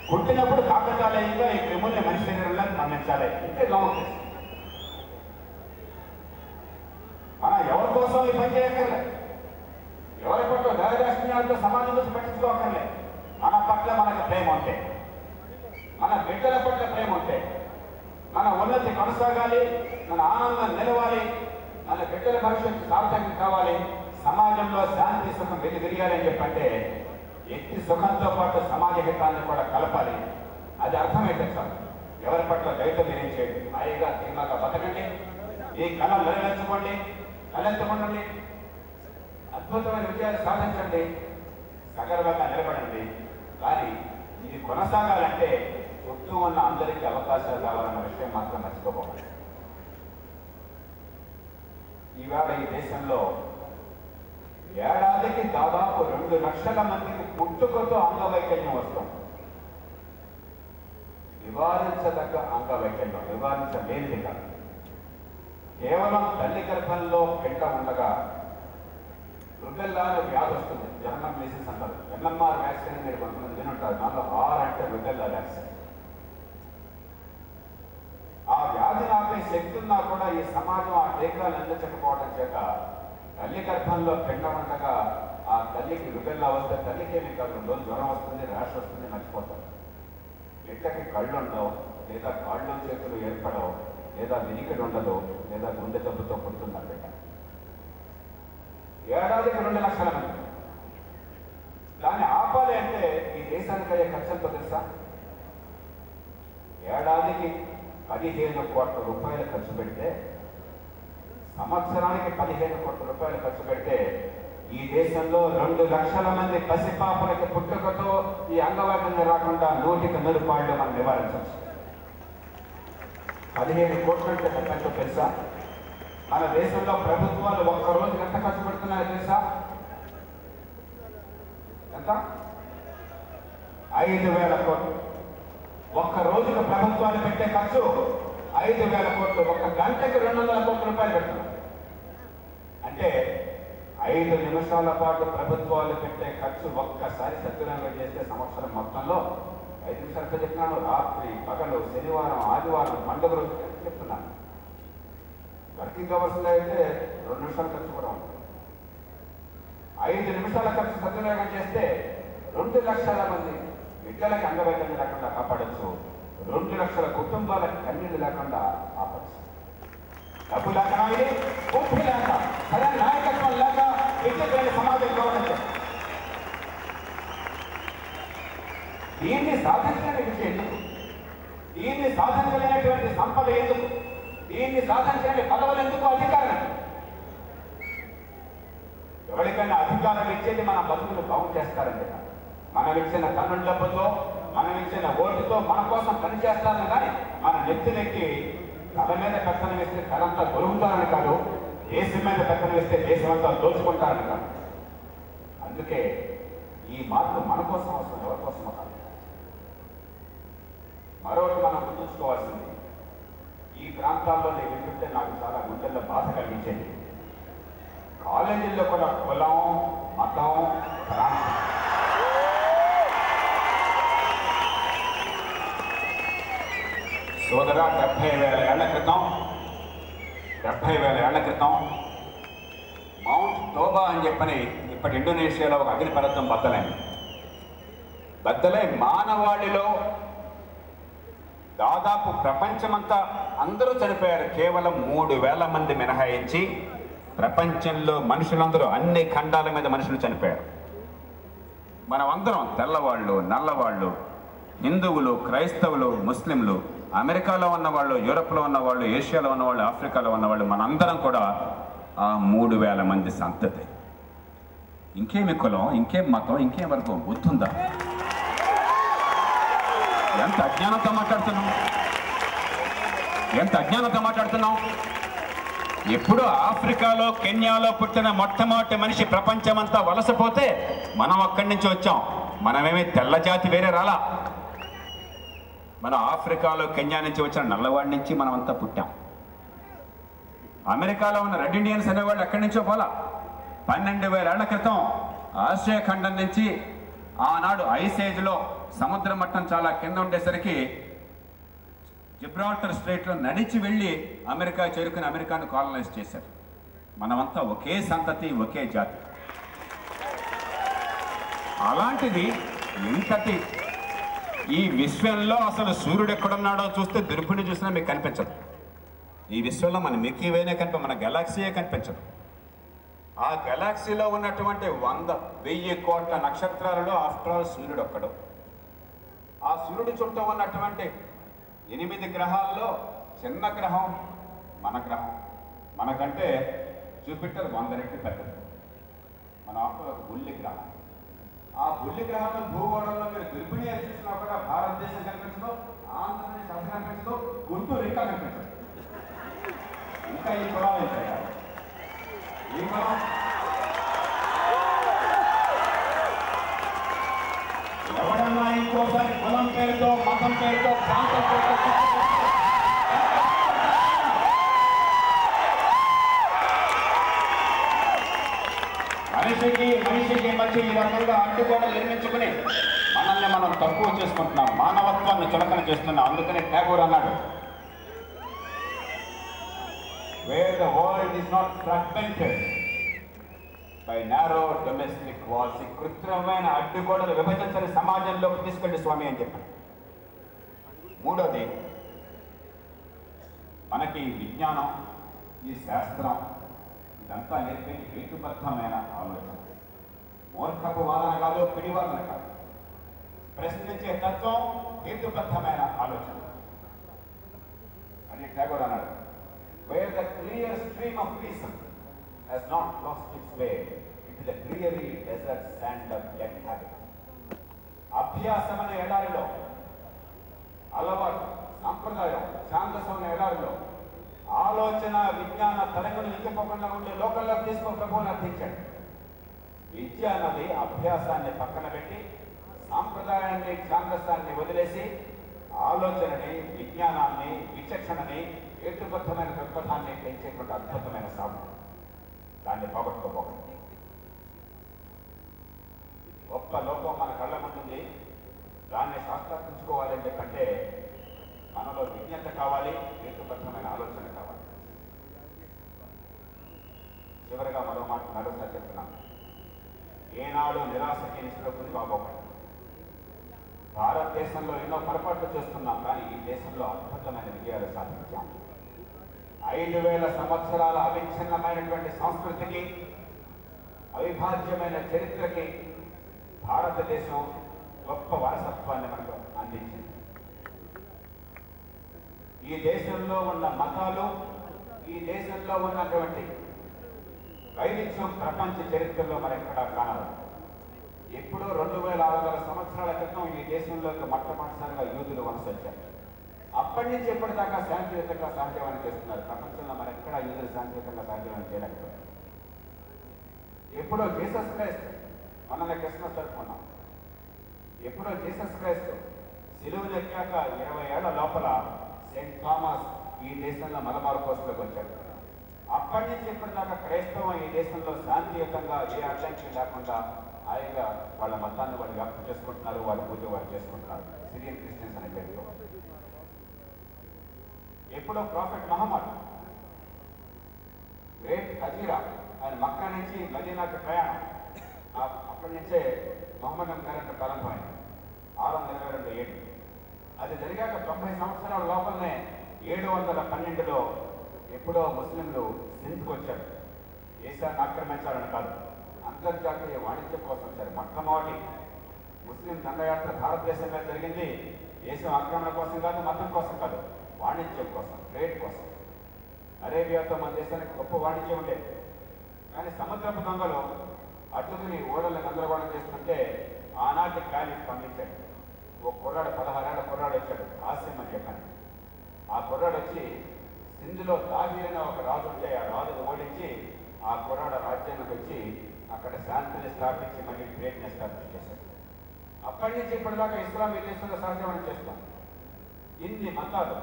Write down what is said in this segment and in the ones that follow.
పుట్టినప్పుడు కాకతాళీయంగా ఈ క్రిముల్ని మనిషి శరీరంలో మరణించాలి. ఇంకే డెమోక్రసీ. మనం ఎవరి కోసం ఈ పని చేయక్కర్లే, ఎవరి పట్ల దైవదాక్షిణ్యాలతో సమాజం గురించి పట్టించుకోకర్లే. మన పట్ల మనకు ప్రేమ ఉంటే, మన బిడ్డల పట్ల ప్రేమ ఉంటే, మన ఉన్నతి కొనసాగాలి, మన ఆనందం నిలవాలి, మన బిడ్డల భవిష్యత్తు సార్థకం కావాలి, సమాజంలో శాంతి సుఖం వెలిగిరియాలి అని చెప్పంటే వ్యక్తి సుఖంతో పాటు సమాజ హితాన్ని కూడా కలపాలి. అది అర్థమైతే సార్ ఎవరి పట్ల దయతో మీరేం చేయండి, హాయిగా తీర్మాగా బతకండి, ఈ కళ నెరవేర్చుకోండి, తలెత్తుకోండి, అద్భుతమైన విజయాలు సాధించండి, సగర్వంగా నిలబడండి. కానీ ఇది కొనసాగాలంటే చుట్టూ ఉన్న అందరికీ అవకాశాలు కావాలన్న విషయం మాత్రం మర్చిపోకూడదు. ఈవేళ ఈ దేశంలో ఏడాదికి దాదాపు 2 లక్షల మందికి పుట్టుకతో అంగవైకల్యం వస్తుంది. నివారించదగ్గ అంగవైకల్యం, నివారించలేనిది కాదు. కేవలం తల్లి గర్భంలో పెంట ఉండగా రుబెల్లా అనే వ్యాధి వస్తుంది. జర్మన్ మెసిన్స్ అంటారు. MMR వ్యాక్సిన్ మీరు కొంతమంది వినుంటారు. దాంట్లో R అంటే రుబెల్లా వ్యాక్సిన్. ఆ వ్యాధిని ఆపే శక్తి ఉన్నా కూడా ఈ సమాజం ఆ టీకాలు అందించకపోవడం చేత తల్లి గర్భంలో పెంట ఉండగా ఆ తల్లికి రుబెల్లా వస్తే తల్లికేమీ కాదు, 2 రోజులు జ్వరం వస్తుంది, ర్యాష్ వస్తుంది, మర్చిపోతాం. బిడ్డకి కళ్ళు ఉండవు, లేదా కాళ్ళు చేతులు ఏర్పడవు, లేదా వినికిడి ఉండదు, లేదా గుండె జబ్బుతో పుడుతుంది ఆ బిడ్డ. ఏడాదికి 2 లక్షల మంది. దాన్ని ఆపాలి అంటే ఈ దేశానికి అయ్యే ఖర్చు ఎంతో తెలుసా? ఏడాదికి 15 కోట్ల రూపాయలు ఖర్చు పెడితే, సంవత్సరానికి 15 కోట్ల రూపాయలు ఖర్చు పెడితే ఈ దేశంలో 2 లక్షల మంది పసిపాపలకి పుట్టుకతో ఈ అంగవైకల్యం రాకుండా 100కి 100 పాళ్ళు మనం నివారించవచ్చు. 15 కోట్ల అంటే ఎంతో తెలుసా? మన దేశంలో ప్రభుత్వాలు ఒక్క రోజుకి ఎంత ఖర్చు పెడుతున్నాయో తెలుసా? ఎంత? 5,000 కోట్లు. ఒక్క రోజుకు ప్రభుత్వాలు పెట్టే ఖర్చు 5,000 కోట్లు. ఒక్క గంటకి 200 కోట్ల రూపాయలు పెడుతున్నారు. అంటే 5 నిమిషాల పాటు ప్రభుత్వాలు పెట్టే ఖర్చు ఒక్కసారి సద్వినియోగం చేస్తే సంవత్సరం మొత్తంలో 5 నిమిషాలతో చెప్తున్నాను. రాత్రి పగలు, శనివారం, ఆదివారం, పండుగ రోజు చెప్తున్నాను. వర్కింగ్ అవర్స్లో అయితే 2 నిమిషాల ఖర్చు కూడా ఉంటుంది. 5 నిమిషాల ఖర్చు సద్వినియోగం చేస్తే 2 లక్షల మంది బిడ్డలకి అంగవైకల్యం లేకుండా కాపాడచ్చు. 2 లక్షల కుటుంబాలకు కన్నీళ్ళు లేకుండా ఆపచ్చు. డబ్బు లేక ఇది పూర్తి లేక, సరైన నాయకత్వం లేక విద్యుత్ సమాజం గౌరవించారు. దీన్ని సాధించలేని విషయం ఎందుకు? దీన్ని సాధించలేనటువంటి సంపద ఎందుకు? దీన్ని సాధించలేని పదవులు ఎందుకు? అధికారం. ఎవరికైనా అధికారం ఇచ్చేది మన బతుకులు బాగు చేస్తారంటే, మనం ఇచ్చిన పన్నుల డబ్బుతో, మనం ఇచ్చిన ఓటుతో మన కోసం పనిచేస్తారని కానీ మన నెత్తినెక్కి తల మీద పెత్తనం వేస్తే తలంతా దొరుకుతారని కాదు, దేశం మీద పెత్తనం వేస్తే దేశం అంతా దోచుకుంటారని కాదు. అందుకే ఈ మార్పు మన కోసం అవసరం, ఎవరి కోసం కాదు. మరొకటి మనం గుర్తుంచుకోవాల్సింది, ఈ ప్రాంతాల్లో నేను వింటుంటే నాకు చాలా గుండెల్లో బాధ కలిగించేది. కాలేజీల్లో కూడా కులం, మతం, ప్రాంతం, సోదరా 70,000 ఏళ్ల క్రితం మౌంట్ టోబా అని చెప్పని ఇప్పటి ఇండోనేషియాలో ఒక అగ్నిపర్వతం బద్దలై మానవాళిలో దాదాపు ప్రపంచమంతా అందరూ చనిపోయారు. కేవలం 3,000 మంది మినహాయించి ప్రపంచంలో మనుషులందరూ అన్ని ఖండాల మీద మనుషులు చనిపోయారు. మనమందరం తెల్లవాళ్ళు, నల్లవాళ్ళు, హిందువులు, క్రైస్తవులు, ముస్లింలు, అమెరికాలో ఉన్నవాళ్ళు, యూరోప్లో ఉన్నవాళ్ళు, ఏషియాలో ఉన్నవాళ్ళు, ఆఫ్రికాలో ఉన్నవాళ్ళు, మనందరం కూడా ఆ 3,000 మంది సంతతి. ఇంకేమి కులం, ఇంకేం మతం, ఇంకేం వర్గం గుర్తుందా? ఎంత అజ్ఞానంతో మాట్లాడుతున్నాం. ఎప్పుడు ఆఫ్రికాలో, కెన్యాలో పుట్టిన మొట్టమొదటి మనిషి ప్రపంచమంతా వలసపోతే మనం అక్కడి నుంచి వచ్చాం. మనమేమి తెల్ల జాతి వేరే రాలా. మనం ఆఫ్రికాలో, కెన్యా నుంచి వచ్చిన నల్లవాడి నుంచి మనం అంతా పుట్టాం. అమెరికాలో ఉన్న రెడ్ ఇండియన్స్ అనేవాళ్ళు ఎక్కడి నుంచో పోలా. 12,000 ఏళ్ల క్రితం ఆసియా ఖండం నుంచి ఆనాడు ఐస్ ఏజ్లో సముద్ర మట్టం చాలా కింద ఉండేసరికి జిబ్రాల్టర్ స్ట్రైట్లో నడిచి వెళ్ళి అమెరికా చేరుకుని అమెరికాను కాలనైజ్ చేశారు. మనమంతా ఒకే సంతతి, ఒకే జాతి. అలాంటిది ఇంతటి ఈ విశ్వంలో అసలు సూర్యుడు ఎక్కడున్నాడో చూస్తే దుర్బిణి చూసినా మీకు కనిపించదు. ఈ విశ్వంలో మన మిల్కీ వేనే మన గెలాక్సీయే కనిపించదు. ఆ గెలాక్సీలో ఉన్నటువంటి 100,000 కోట్ల నక్షత్రాలలో ఆఫ్టర్ ఆల్ సూర్యుడు ఒక్కడు. ఆ సూర్యుడి చుట్టూ ఉన్నటువంటి 8 గ్రహాల్లో చిన్న గ్రహం మన గ్రహం. మనకంటే జూపిటర్ 100 రెట్లు పెద్దది. మన ఆఫ్టర్ ఒక బుల్లి గ్రహం. ఆ బుల్లి గ్రహంలో భూగోళంలో మీరు దుర్బిణి చూసినా కూడా భారతదేశం కనిపించదు, ఆంధ్రప్రదేశ్ అసలు కనిపించదు, గుంటూరు ఇంకా కనిపించదు. ఇంకా ఈ పొలం అవుతాయి. ఈ పొలం ఎవడన్నా ఇంకోసారి కులం పేరుతో, మతం పేరుతో, ప్రాంతం పేరుతో మనిషికి మధ్య ఈ రకంగా అడ్డుగోడలు నిర్మించుకుని మనల్ని మనం తక్కువ చేసుకుంటున్నాం, మానవత్వాన్ని చులకన చేస్తున్నాం. అందుకనే ట్యాగోర్ అన్నాడు, where the world is not fragmented by narrow domestic walls. ఈ కృత్రిమమైన అడ్డుగోడలు విభజించని సమాజంలోకి తీసుకెళ్ళి స్వామి అని చెప్పాడు. మూడోది, మనకి విజ్ఞానం, ఈ శాస్త్రం ఇదంతా నేర్పే హేతుబద్ధమైన ఆలోచన. మూర్ఖపు వాదన కాదు, పిడివాదన కాదు. ప్రశ్నించే తత్వం, హేతుబద్ధమైన ఆలోచన. అని ట్యాగోర్ అన్నాడు, where the clear stream of reason has not lost its way into the dreary desert sand of young habit. అభ్యాసం అనే ఎడారిలో, అలవాటు, సంప్రదాయం, ఛాందసం అనే ఎడారిలో ఆలోచన, విజ్ఞాన తరంగులు ఇంకిపోకుండా ఉండే లోకంలోకి తీసుకొని ప్రభువుని అర్థించాడు. విద్య అన్నది అభ్యాసాన్ని పక్కన పెట్టి సాంప్రదాయాన్ని, ఛాందసాన్ని వదిలేసి ఆలోచనని, విజ్ఞానాన్ని, విచక్షణని, హేతుబద్ధమైన దృక్పథాన్ని పెంచేటువంటి అద్భుతమైన సాధన. దాన్ని పోగొట్టుకోపోకండి. గొప్ప లోకం మన కళ్ళ ముందుంది, దాన్ని శాస్త్రీకరించుకోవాలని చెప్పంటే మనలో విజ్ఞత కావాలి, హేతుబద్ధమైన ఆలోచన కావాలి. చివరిగా మరోసారి చెప్తున్నాను, ఏనాడు నిరాశకి నిష్ఠకు కాపోకండి. భారతదేశంలో ఎన్నో పొరపాట్లు చేస్తున్నాం, కానీ ఈ దేశంలో అద్భుతమైన విజయాలు సాధించాం. 5,000 సంవత్సరాల అవిచ్ఛిన్నమైనటువంటి సంస్కృతికి, అవిభాజ్యమైన చరిత్రకి భారతదేశం గొప్ప వారసత్వాన్ని మనకు అందించింది. ఈ దేశంలో ఉన్న మతాలు, ఈ దేశంలో ఉన్నటువంటి వైవిధ్యం ప్రపంచ చరిత్రలో మరెక్కడా కానదు. ఎప్పుడో 2,600 సంవత్సరాల క్రితం ఈ దేశంలోకి మొట్టమొదటిసారిగా యూదులు వలస వచ్చారు. అప్పటి నుంచి ఎప్పటిదాకా శాంతియుతంగా సహజీవనం చేస్తున్నారు. ప్రపంచంలో మరెక్కడా యూదులు శాంతియుతంగా సహజీవనం చేయలేకపోయారు. ఎప్పుడో జీసస్ క్రైస్ట్, మనల్ని క్రిస్మస్ జరుపుకున్నాం, ఎప్పుడో జీసస్ క్రైస్ట్ సిలువను ఎక్కాక 20 ఏళ్ల లోపల సెయింట్ థామస్ ఈ దేశంలో మలబార్ కోస్ట్లోకి వచ్చాడు. అప్పటి నుంచి ఇప్పటిదాకా క్రైస్తవం ఈ దేశంలో శాంతియుతంగా ఏ అడ్డంకి లేకుండా హాయిగా వాళ్ళ మతాన్ని వాళ్ళు వ్యాప్తి చేసుకుంటున్నారు, వాళ్ళ పూజ వాళ్ళు చేసుకుంటున్నారు, సిరియన్ క్రిస్టియన్స్ అనే పేరుతో. ఎప్పుడో ప్రాఫెట్ మహమ్మద్, గ్రేట్ హజీరా, ఆయన మక్కా నుంచి మదీనాకు ప్రయాణం, అప్పటి నుంచే మహమ్మద్ క్యాలెండర్ ప్రారంభమైంది 622 ఏడు. అది జరిగాక 90 సంవత్సరాల లోపలనే 712లో ఎప్పుడో ముస్లింలు సింధ్కు వచ్చారు. దేశాన్ని ఆక్రమించాలని కాదు, అంతర్జాతీయ వాణిజ్యం కోసం వచ్చారు. మొట్టమొదటి ముస్లిం దండయాత్ర భారతదేశం మీద జరిగింది. దేశం ఆక్రమణ కోసం కాదు, మతం కోసం కాదు, వాణిజ్యం కోసం, ట్రేడ్ కోసం. అరేబియాతో మన దేశానికి గొప్ప వాణిజ్యం ఉండేది. కానీ సముద్రపు దొంగలు అడ్డుకుని ఓడలను గందరగోళం చేస్తుంటే ఆనాటి కాలిఫ్ పంపించాడు. ఓ కుర్రాడు, 16 ఏళ్ల కుర్రాడు వచ్చాడు, ఆసిమ్ అని చెప్పాను. ఆ కుర్రాడు వచ్చి సింధులో తాబీర్ ఒక రాజు ఉంటే ఆ రాజును ఓడించి ఆ కుర్రాడు రాజ్యానికి వచ్చి అక్కడ శాంతిని స్థాపించి మళ్ళీ ట్రేడ్ని ఎస్టాబ్లిష్ చేశాడు. అప్పటి నుంచి ఇప్పటిదాకా ఇస్లాం ఈ దేశంలో సహజీవనం చేస్తాం. ఇన్ని మతాలు,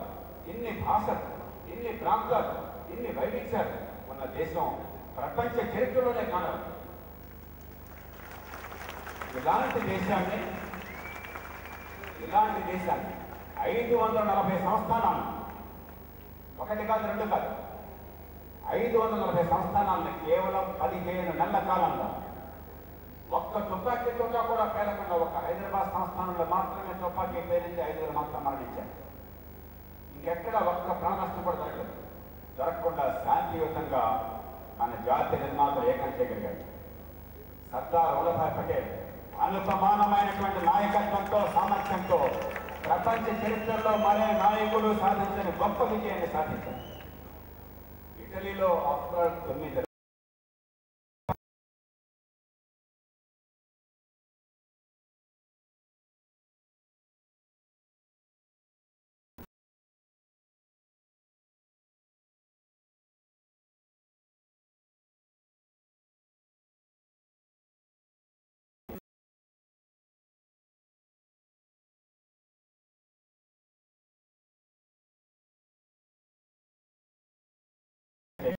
ఇన్ని భాషలు, ఇన్ని ప్రాంతాలు, ఇన్ని వైవిధ్యాలు ఉన్న దేశం ప్రపంచ చరిత్రలోనే కానదు. ఇలాంటి దేశాన్ని ఇలాంటి దేశాన్ని 540 సంస్థానాలు, ఒకటి కాదు రెండు కాదు, 540 సంస్థానాలను కేవలం 15 నెలల కాలంలో ఒక్క తుపాకీతో కూడా పేలకుండా ఒక హైదరాబాద్ సంస్థానంలో మాత్రమే తుపాకీ పేరించి 5 మాత్రం మరణించారు. ఇంకెక్కడ ఒక్క ప్రాణ నష్టం కూడా జరగకుండా శాంతియుతంగా మన జాతి నిర్మాతలు ఏకం చేయగలిగారు. సర్దార్ వల్లభాయ్ పటేల్ అనుపమానమైనటువంటి నాయకత్వంతో, సామర్థ్యంతో ప్రపంచ చరిత్రలో మరే నాయకుడు సాధించని గొప్ప విజయాన్ని సాధించారు. ఇటలీలో ఆఫ్టర్ 9